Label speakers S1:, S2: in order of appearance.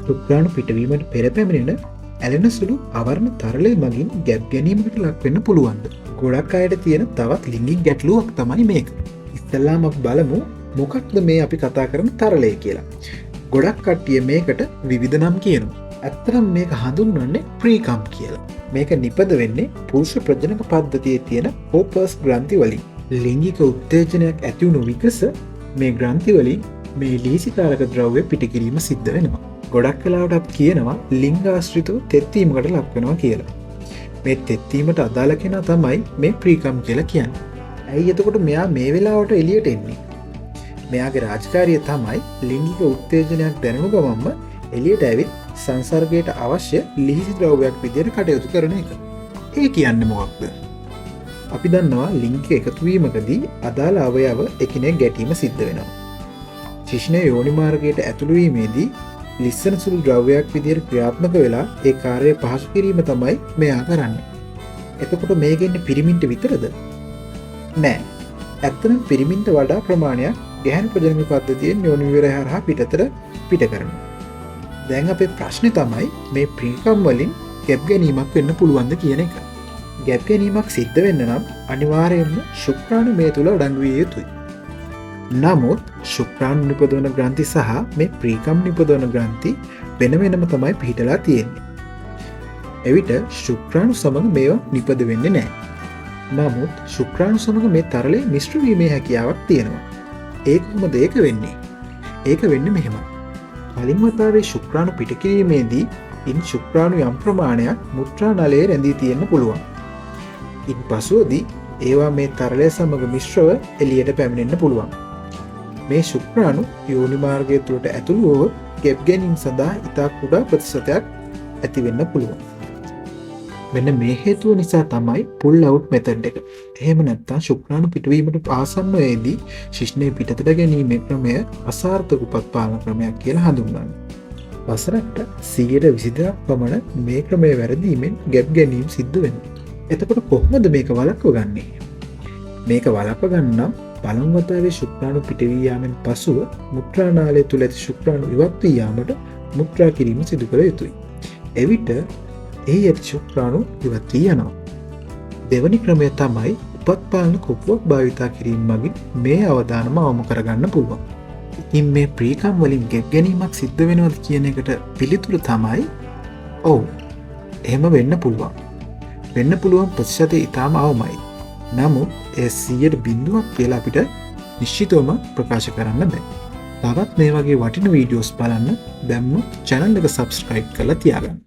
S1: ශුක්‍රාණු පිටවීමට පෙර පැමිණෙන ඇලෙන සුළු අවර්ණ තරලය මගින් ගැබ් ගැනීමකට ලක්වෙන්න පුළුවන්ද. ගොඩක් අයට තියෙන තවත් ලිංගික ගැටලුවක් තමයි මේක. ඉස්සල්ලාම අපි බලමු මොකක්ද මේ අපි කතා කරන තරලය කියලා. ගොඩක් කට්ටිය මේකට විවිධ නම් කියනවා. ඇත්තනම් මේක හඳුන්වන්නේ ප්‍රීකම් කියලා. මේක නිපද වෙන්නේ පුරුෂ ප්‍රජනක පද්ධතියේ තියෙන හෝපර්ස් ග්‍රන්ථි වලින්. ලිංගික උත්තේජනයක් ඇතිවුණු විගස මේ ග්‍රන්ථි වලින් මේ ලීසිකාරක ද්‍රව්‍ය පිටකිරීම සිද්ධ වෙනවා. ගොඩක් කලාවට අප කියනවා ලිංගාශ්‍රිතව තෙත්වීමකට ලක්වෙනවා කියලා. මේ තෙත්වීමට අදාළ කෙනා තමයි මේ ප්‍රීකම් කියලා කියන්නේ. ඇයි එතකොට මෙයා මේ වෙලාවට එළියට එන්නේ? මෙයාගේ රාජකාරිය තමයි ලිංගික උත්තේජනයක් දැනුණු ගමන්ම එළියට ඇවිත් සංසර්ගයට අවශ්‍ය ලිහිසි ද්‍රව්‍යයක් විදිහට කටයුතු කරන එක. ඒ කියන්නේ මොකක්ද? අපි දන්නවා ලිංගික එකතුවීමකදී අදාළ අවයව එකිනෙක ගැටීම සිද්ධ වෙනවා. ශිෂ්ණය යෝනි මාර්ගයට ඇතුළු වීමේදී ලිස්සන සුළු ද්‍රව්‍යයක් විදිහට ක්‍රියාත්මක වෙලා ඒ කාර්යය පහසු කිරීම තමයි මෙයා කරන්නේ. එතකොට මේකෙන්නේ පිරිමින්ට විතරද? නෑ. ඇත්තටම පිරිමින්ට වඩා ප්‍රමාණයක් ගැහැණු ප්‍රජනන පද්ධතියෙන් යෝනි විවරය හරහා පිටතට පිට කරනවා. දැන් අපේ ප්‍රශ්නේ තමයි මේ ප්‍රීකම් වලින් ගැබ් ගැනීමක් වෙන්න පුළුවන්ද කියන එක. ගැබ් ගැනීමක් සිද්ධ වෙන්න නම් අනිවාර්යයෙන්ම ශුක්‍රාණු මේ තුල අඩංගු විය යුතුයි. නමුත් ශුක්‍රාණු නිපදවන ග්‍රන්ථි සහ මේ ප්‍රීකම් නිපදවන ග්‍රන්ථි වෙන වෙනම තමයි පිහිටලා තියෙන්නේ. එවිට ශුක්‍රාණු සමග මේවා නිපද වෙන්නේ නැහැ. නමුත් ශුක්‍රාණු සමග මේ තරලේ මිශ්‍ර වීමේ හැකියාවක් තියෙනවා. ඒක කොහොමද ඒක වෙන්නේ? ඒක වෙන්නේ මෙහෙමයි. කලින් වතාවේ ශුක්‍රාණු පිටකිරීමේදී ඉන් ශුක්‍රාණු යම් ප්‍රමාණයක් මුත්‍රා නලයේ රැඳී තියෙන්න පුළුවන්. ඉන් පසුවදී ඒවා මේ තරලය සමග මිශ්‍රව එළියට පැමිණෙන්න පුළුවන්. මේ ශුක්‍රාණු යෝනි මාර්ගය තුළට ඇතුළු වුවොත් ගැබ් ගැනීම සඳහා ඉතා කුඩා ප්‍රතිශතයක් ඇති වෙන්න පුළුවන්. මෙන්න මේ හේතුව නිසා තමයි පුල් අවුට් මෙතඩ් එක. එහෙම නැත්නම් ශුක්‍රාණු පිටවීමට ආසන්නයේදී ශිෂ්ණය පිටතට ගැනීමේ ක්‍රමය අසාර්ථක උපත්පාදන ක්‍රමයක් කියලා හඳුන්වන්නේ. වසරකට 122ක් පමණ මේ ක්‍රමය වැරදීමෙන් ගැබ් ගැනීම සිද්ධ වෙනවා. එතකොට කොහොමද මේක වළක්ව ගන්නේ? මේක වළක්ව ගන්න පළමු වතාවේ ශුක්‍රාණු පිටවී යාමෙන් පසුව මුත්‍රා නාලය තුළ ඇති ශුක්‍රාණු ඉවත් වී යාමට මුත්‍රා කිරීම සිදු කළ යුතුයි. එවිට එහි ඇති ශුක්‍රාණු ඉවත් වී යනවා. දෙවැනි ක්‍රමය තමයි උපත්පාදන කොපුවක් භාවිතා කිරීම මගින් මේ අවදානම අවම කරගන්න පුළුවන්. ඉතින් මේ ප්‍රීකම් වලින් ගැබ් ගැනීමක් සිද්ධ වෙනවද කියන එකට පිළිතුර තමයි ඔව්. එහෙම වෙන්න පුළුවන්. වෙන්න පුළුවන් ප්‍රතිශතය ඉතාම අවමයි. නමුත් ඒ 100% කියලා අපිට නිශ්චිතවම ප්‍රකාශ කරන්න බෑ. තවත් මේ වගේ වටින වීඩියෝස් බලන්න දැම්ම channel එක subscribe කරලා තියාගන්න.